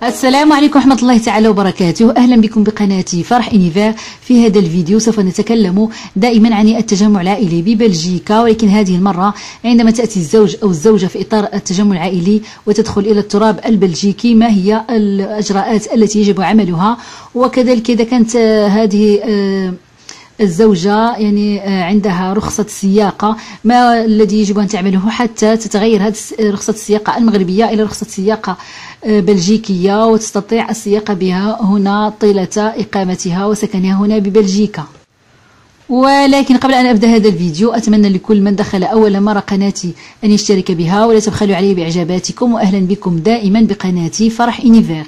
السلام عليكم ورحمة الله تعالى وبركاته. أهلا بكم بقناتي فرح إونيفير. في هذا الفيديو سوف نتكلم دائما عن التجمع العائلي ببلجيكا، ولكن هذه المرة عندما تأتي الزوج أو الزوجة في إطار التجمع العائلي وتدخل إلى التراب البلجيكي، ما هي الإجراءات التي يجب عملها، وكذلك إذا كانت هذه الزوجة عندها رخصة سياقة، ما الذي يجب أن تعمله حتى تتغير هذه رخصة السياقة المغربية إلى رخصة سياقة بلجيكية وتستطيع السياقة بها هنا طيلة إقامتها وسكنها هنا ببلجيكا. ولكن قبل أن أبدأ هذا الفيديو أتمنى لكل من دخل أول مرة قناتي أن يشترك بها، ولا تبخلوا علي بإعجاباتكم، وأهلا بكم دائما بقناتي فرح إونيفير.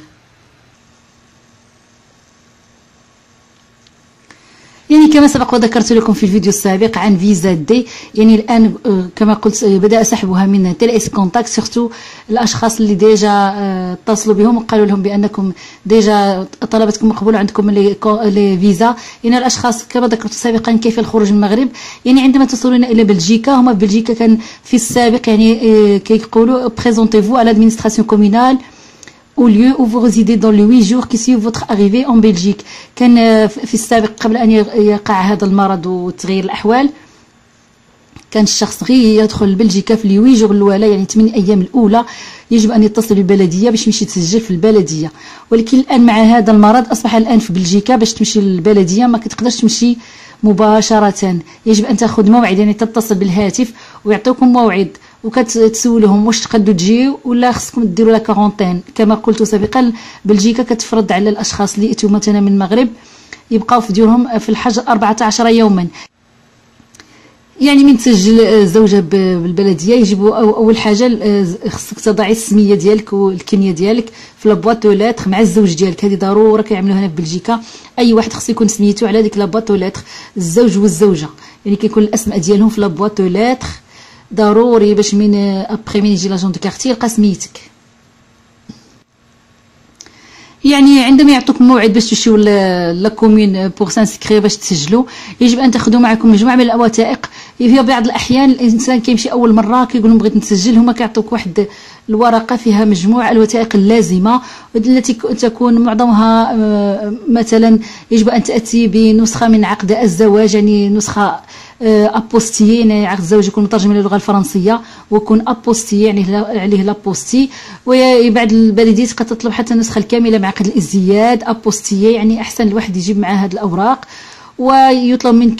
كما سبق وذكرت لكم في الفيديو السابق عن فيزا دي، الآن كما قلت بدأ سحبها من تيليس كونتاكت، سورتو الأشخاص اللي ديجا اتصلوا بهم وقالوا لهم بأنكم ديجا طلبتكم مقبولة عندكم لي فيزا. الأشخاص كما ذكرت سابقا كيف الخروج من المغرب، عندما تصلون إلى بلجيكا، هما في بلجيكا كان في السابق كيقولوا بريزونتيفو à l'administration communale au lieu où vous résidez dans les 8 jours qui suivent votre arrivée en Belgique. كان في السابق قبل أن يقع هذا المرض وتغيير الأحوال، كان الشخص غير يدخل لبلجيكا في 8 جور الأولى، 8 أيام الأولى يجب أن يتصل بالبلدية باش يمشي يتسجل في البلدية. ولكن الآن مع هذا المرض أصبح الآن في بلجيكا باش تمشي للبلدية ما كتقدرش تمشي مباشرة، يجب أن تأخذ موعد، تتصل بالهاتف ويعطيكم موعد وكتسولهم واش تقدروا تجيو ولا خصكم ديروا لا كارونتين. كما قلت سابقا بلجيكا كتفرض على الاشخاص اللي اتوا مثلا من المغرب يبقاو في ديورهم في الحجر 14 يوما. من تسجل الزوجه بالبلديه يجب اول حاجه خصك تضعي السميه ديالك والكنيه ديالك في لابواط لتر مع الزوج ديالك، هذه ضروره كيعملوها هنا في بلجيكا. اي واحد خصو يكون سميتو على ديك لابواط لتر، الزوج والزوجه كيكون الاسماء ديالهم في لابواط لتر ضروري باش من ابخي من يجي لاجون دو كارتي يلقى سميتك. عندما يعطوك موعد باش تمشيو لا كومين بور سانسكري باش تسجلوا، يجب ان تاخذوا معكم مجموعه من الوثائق. في بعض الاحيان الانسان كيمشي اول مره كيقول لهم بغيت نتسجل، هما كيعطوك واحد الورقه فيها مجموعه الوثائق اللازمه التي تكون معظمها مثلا يجب ان تاتي بنسخه من عقد الزواج، نسخه ابوستي، عقد الزواج يكون مترجم الى اللغه الفرنسيه ويكون ابوستي عليه لابوستي. وبعد البلديه قد تطلب حتى النسخه الكامله مع عقد الازدياد ابوستي، احسن الواحد يجيب معاه هذه الاوراق. ويطلب منك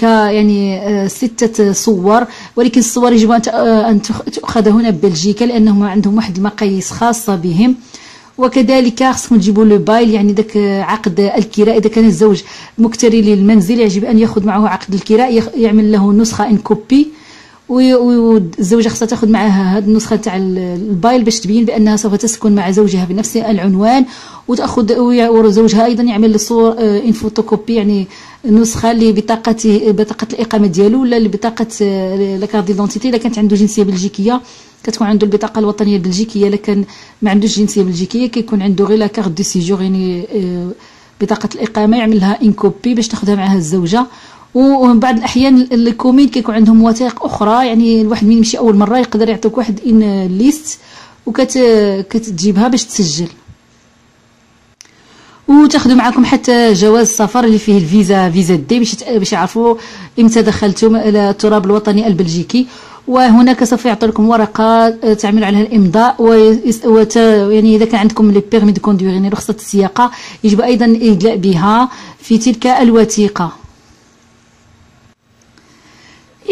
6 صور، ولكن الصور يجب ان تؤخذ هنا ببلجيكا لانهم عندهم واحد المقاييس خاصه بهم. وكذلك خصكم تجيبوا لو بايل، داك عقد الكراء. اذا كان الزوج مكتري للمنزل يجب ان ياخذ معه عقد الكراء، يعمل له نسخه ان كوبي، والزوجه خصها تاخذ معها هذه النسخه تاع البايل باش تبين بانها سوف تسكن مع زوجها بنفس العنوان، وتاخذ وزوجها ايضا يعمل الصور ان فوتوكوبي، نسخه لبطاقه الاقامه ديالو ولا لبطاقه لا كارت ديدونتيتي. اذا كانت عنده جنسيه بلجيكيه كتكون عنده البطاقه الوطنيه البلجيكيه، الا كان ما عندوش جنسيه بلجيكيه كيكون عنده غير لا كارت دو سيجور، بطاقه الاقامه يعمل لها ان كوبي باش تاخذها معها الزوجه. ومن بعض الاحيان الكومين كيكون عندهم وثائق اخرى، الواحد من يمشي اول مره يقدر يعطيك واحد ان ليست وكتجيبها باش تسجل. وتاخذوا معكم حتى جواز السفر اللي فيه فيزا دي باش يعرفوا امتى دخلتم الى التراب الوطني البلجيكي. وهناك سوف يعطي لكم ورقه تعملوا عليها الامضاء، اذا كان عندكم لي بيرمي دو كوندوير رخصه السياقه يجب ايضا الادلاء بها في تلك الوثيقه.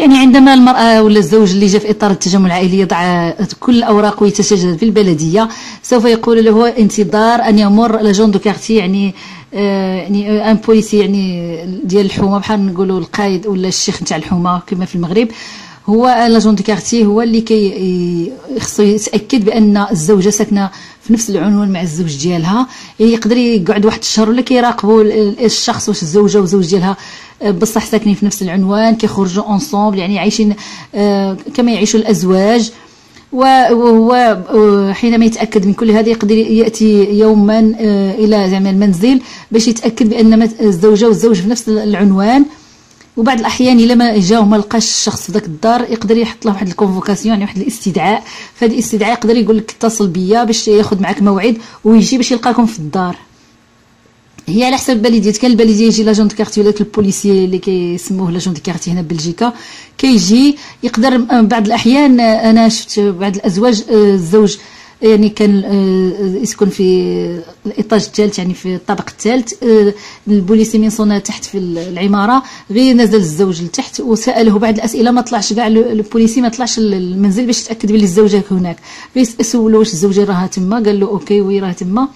عندما المرأة ولا الزوج اللي جاء في إطار التجمع العائلي يضع كل الأوراق ويتسجل في البلدية، سوف يقول له انتظار أن يمر لاجون دو كارتي، ان بوليسي ديال الحومة، بحال نقولوا القائد ولا الشيخ نتاع الحومة كما في المغرب. هو لاجون دو كارتي هو اللي خصو يتأكد بأن الزوجة ساكنة في نفس العنوان مع الزوج ديالها. يقدر يقعد واحد الشهر ولا كيراقبوا الشخص واش الزوجة والزوج ديالها بصح ساكنين في نفس العنوان، كيخرجوا اونصومبل، عايشين كما يعيشوا الازواج. وهو حينما يتاكد من كل هذا يقدر ياتي يوما الى المنزل باش يتاكد بان الزوجه والزوج في نفس العنوان. وبعض الاحيان الا ما جاو ما لقاش الشخص في ذاك الدار يقدر يحط له واحد الكونفوكاسيون، يعني واحد الاستدعاء. فهاد الاستدعاء يقدر يقول لك اتصل بيا باش ياخذ معك موعد ويجي باش يلقاكم في الدار. هي على حسب البلديه، كان البلديه يجي لاجون دو كارتي ولا داك البوليسي اللي كيسموه لاجون دو كارتي هنا بلجيكا كيجي. يقدر بعض الاحيان انا شفت بعض الازواج الزوج يعني كان يسكن في الايطاج الثالث، يعني في الطابق الثالث، البوليسي من صونا تحت في العماره، غير نزل الزوج لتحت وساله بعض الاسئله ما طلعش كاع البوليسي، ما طلعش المنزل باش يتاكد بلي الزوجه هناك. غير سولو واش الزوجه راها تما، قال له اوكي وي راه تما،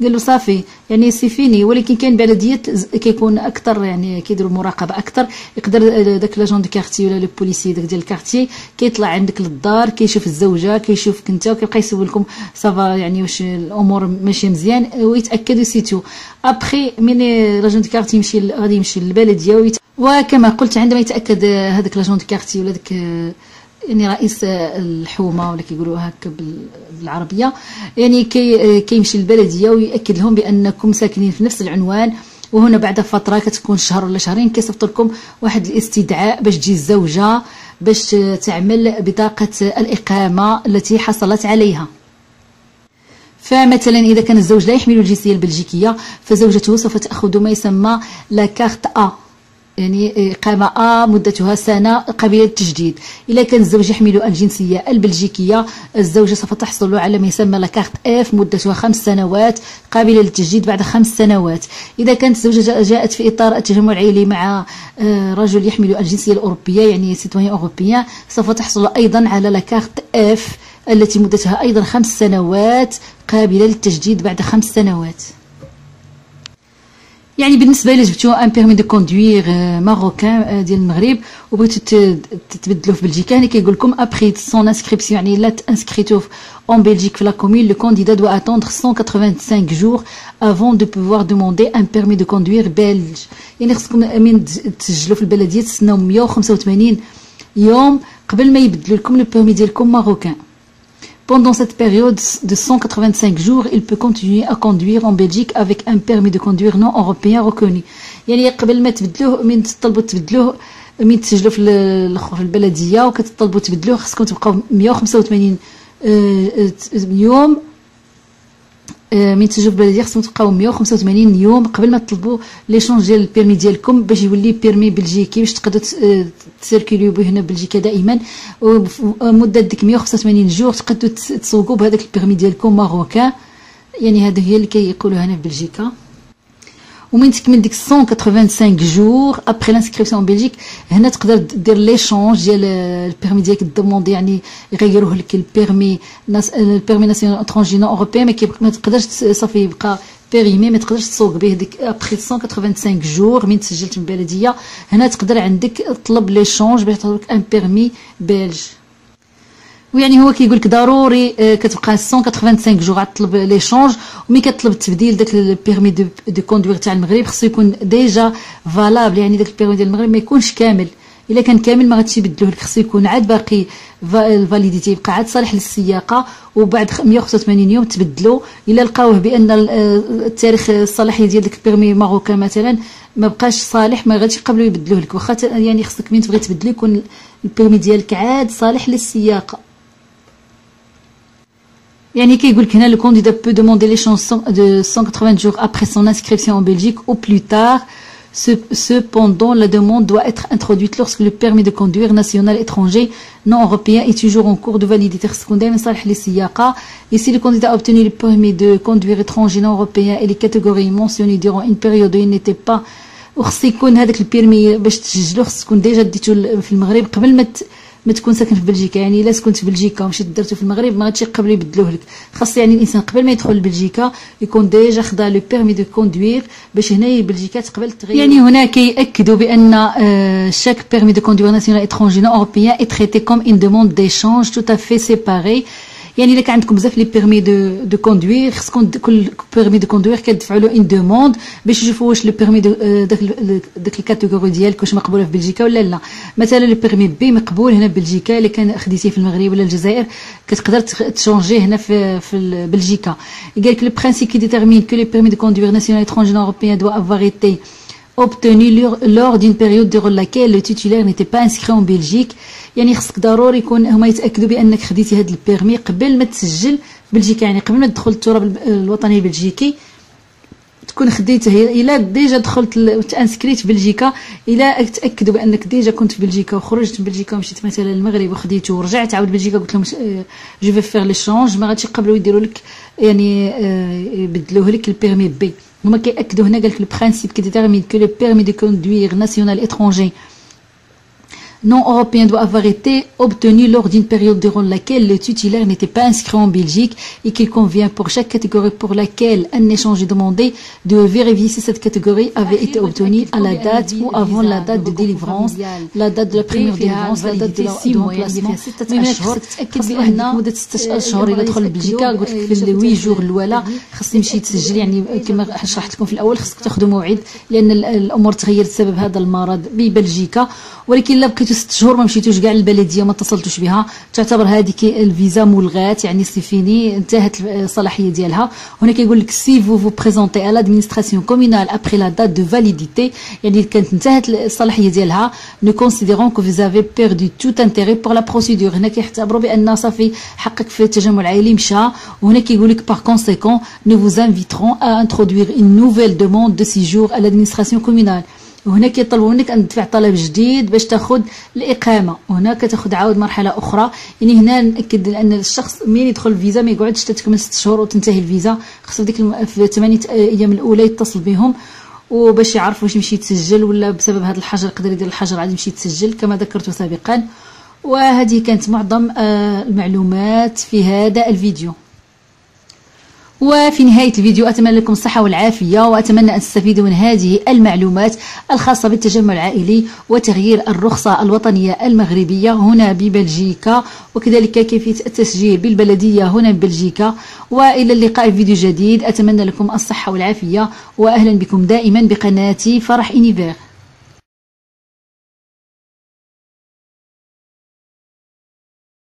قال له صافي يعني سي فيني. ولكن كاين بلديات كيكون اكثر يعني كيديروا مراقبه اكثر، يقدر داك لاجون دو كارتي ولا لو بوليسي داك ديال الكارتي كيطلع عندك للدار، كيشوف الزوجه كيشوفك انت وكيبقى يسولكم صافا يعني واش الامور ماشيه مزيان ويتاكد سيتو. ابخي من لاجون دو كارتي غادي يمشي للبلديه وكما قلت عندما يتاكد هذاك لاجون دو كارتي ولا داك يعني رئيس الحومه ولا كيقولوا هكا بالعربيه، يعني كيمشي للبلديه ويأكد لهم بانكم ساكنين في نفس العنوان، وهنا بعد فتره كتكون شهر ولا شهرين كيصيفط لكم واحد الاستدعاء باش تجي الزوجه باش تعمل بطاقه الاقامه التي حصلت عليها. فمثلا اذا كان الزوج لا يحمل الجنسيه البلجيكيه فزوجته سوف تاخذ ما يسمى لا كارت ا، يعني إقامة مدتها سنة قابلة للتجديد. إذا كان الزوج يحمل الجنسية البلجيكية الزوجة سوف تحصل على ما يسمى لاكارت اف مدتها 5 سنوات قابلة للتجديد بعد 5 سنوات. إذا كانت الزوجة جاءت في إطار التجمع العائلي مع رجل يحمل الجنسية الأوروبية يعني سيتوان أوروبيان سوف تحصل أيضا على لاكارت اف التي مدتها أيضا 5 سنوات قابلة للتجديد بعد 5 سنوات. يعني بالنسبه الى جبتو ان بيرمي دو كوندوير ماروكان ديال المغرب وبغيتو تبدلوه في بلجيكا، يعني كيقول لكم ابري سون انسكريبسيون يعني لا تانسكريتو en Belgique في la commune le candidat doit attendre 185 jours avant de pouvoir demander un permis de conduire belge. يعني خصكم من تسجلوا في البلديه تسناو 185 يوم قبل ما يبدلوا لكم لو بيرمي ديالكم ماروكان. Pendant cette période de 185 jours, il peut continuer à conduire en Belgique avec un permis de conduire non européen reconnu. يعني قبل ما تبدلوه من تطلبوا تبدلوه من تسجلوا في البلديه وكتطلبوا تبدلوه خصكم تبقاو 185 يوم من تسجلوا في البلديه خصكم تبقاو 185 يوم قبل ما تطلبوا ليشونج ديال البيرمي ديالكم باش يولي بيرمي بلجيكي باش تقدروا تسيركيليو به هنا بلجيكا دائما. ومده ديك 185 جور تقدروا تسوقوا بهذاك البيرمي ديالكم ماروكان. يعني هذا هي اللي كيقولوا هنا في بلجيكا. ومن تكمل ديك 185 جور ابري لانسكريبسيون بلجيك هنا تقدر دير ليشونج ديال البيرمي ديالك دوموندي، يعني يغيروه لك البيرمي ناسيونال اترونجي نون اوروبيان ما تقدرش صافي يبقى بيريمي ما تقدرش تسوق به. ديك ابري 185 جور من تسجلت في البلديه هنا تقدر عندك تطلب ليشونج باش تعطيك ان بيرمي بلج. ويعني هو كيقول لك ضروري كتبقى 185 جور غتطلب ليشونج، وملي كتطلب التبديل داك البيرمي دو كوندوير تاع المغرب خصو يكون ديجا فالابل، يعني داك البيرمي ديال المغرب ما يكونش كامل. الا كان كامل ما غاديش يبدلوه لك، خصو يكون عاد باقي الفاليديتي يبقى عاد صالح للسياقه وبعد 185 يوم تبدلو. الا لقاوه بان التاريخ الصلاحيه ديال داك البيرمي ماروكان مثلا ما بقاش صالح ما غاديش يقبلوا يبدلوه لك، واخا يعني خصك مين تبغي تبدلو يكون البيرمي ديالك عاد صالح للسياقه. يعني كيقول لك هنا le candidat peut demander l'échange de 180 jours après son inscription en Belgique au plus tard. Cependant, la demande doit être introduite lorsque le permis de conduire national étranger non européen est toujours en cours de validité. خصكم دائما صالح للسياقه. Ici, le candidat a obtenu le permis de conduire étranger non européen et les catégories mentionnées durant une période où il n'était pas. وخص يكون هذاك البيرمي باش تسجلو خص تكون ديجا ديتو في المغرب قبل ما تكون ساكن في بلجيكا. يعني الا سكنت في بلجيكا ومشيت درتو في المغرب ما غاديش يقبلوا يبدلوه لك. خاص يعني الانسان قبل ما يدخل لبلجيكا يكون ديجا خدا لو بيرمي دو كوندوير باش هنا بلجيكا تقبل تغير. يعني هنا كيأكدوا بان chaque permis de conduire national étranger non européen est traité comme une demande d'échange tout à fait séparée. يعني الا كان عندكم بزاف لي بيرمي دو كوندوير خصكم كل بيرمي دو كوندوير كتدفعوا له ان دوموند باش يشوفوا واش لو بيرمي داك الكاتيجوري ديالك واش مقبوله في بلجيكا ولا لا. مثلا لو بيرمي بي مقبول هنا في بلجيكا، الا كان خديتيه في المغرب ولا الجزائر كتقدر تشونجيه هنا في بلجيكا. قال لك لو برينسيپ كي ديتيرمين كو لو بيرمي دو كوندوير ناسيونال étranger non européen doit avoir été obtenu lors d'une période durant laquelle le titulaire n'était pas inscrit en Belgique. يعني خصك ضروري يكون هما يتاكدوا بانك خديتي هذا البيرمي قبل ما تسجل في بلجيكا، يعني قبل ما تدخل التراب الوطني البلجيكي تكون خديته. الا ديجا دخلت تانسكريت في بلجيكا، الا تاكدوا بانك ديجا كنت في بلجيكا وخرجت من بلجيكا ومشيت مثلا للمغرب وخديته ورجعت عاود بلجيكا قلت لهم جو في فير لي شونج، ما غاديش يقبلوا يديروا لك يعني يبدلوه لك البيرمي بي. هما كيأكدوا هنا قالك لو برينسيپ كي ديتيرمين كو لو بيرمي دو كوندوير ناسيونال étranger non européen doit avoir été obtenu lors d'une période durant laquelle le titulaire n'était pas inscrit en Belgique et qu'il convient pour chaque catégorie pour laquelle un échange est demandé de vérifier si cette catégorie avait été obtenue à la date ou avant la date de délivrance, la date de la première délivrance, la date de remplacement. تأكد بأن مدة 6 أشهر إلا دخل بلجيكا قلت لك في الوي جور الأولى خصني نمشي نتسجل، يعني كما شرحت لكم في الأول خصك تاخذوا موعد لأن الأمور تغيرت بسبب هذا المرض ببلجيكا. ولكن إلا بقيتو 6 شهور ما مشيتوش كاع للبلديه وما اتصلتوش بها تعتبر هذيك الفيزا ملغات، يعني سي فيني انتهت الصلاحيه ديالها. هنا كيقول لك سي فو بريزونتي على لادمينستراسيون كومونال ابري لا دات دو فاليديتي، يعني كانت انتهت الصلاحيه ديالها نو كونسيديرون كو فيزافي بيردو توت انتيري بور لا بروسيدور. هنا كيعتبروا بان صافي حقك في التجمع العائلي مشى. وهنا كيقول لك بار كونسيكون نو فوز انفيترون ا انترودوير اون نوفيل دوموند دو سيجور على لادمينستراسيون كومونال. وهنا كيطلبوا منك ان تدفع طلب جديد باش تاخذ الاقامه، وهنا كتاخذ عاود مرحله اخرى. يعني هنا ناكد ان الشخص مين يدخل الفيزا ما يقعدش تكمل 6 شهور وتنتهي الفيزا، خصو ديك في 8 ايام الاولى يتصل بهم وباش يعرف واش يمشي يتسجل ولا بسبب هذا الحجر يقدر يدير الحجر عاد يمشي يتسجل كما ذكرت سابقا. وهذه كانت معظم المعلومات في هذا الفيديو. وفي نهاية الفيديو أتمنى لكم الصحة والعافية، وأتمنى أن تستفيدوا من هذه المعلومات الخاصة بالتجمع العائلي وتغيير الرخصة الوطنية المغربية هنا ببلجيكا، وكذلك كيفية التسجيل بالبلدية هنا ببلجيكا. وإلى اللقاء في فيديو جديد، أتمنى لكم الصحة والعافية، وأهلا بكم دائما بقناتي فرح إنيفير.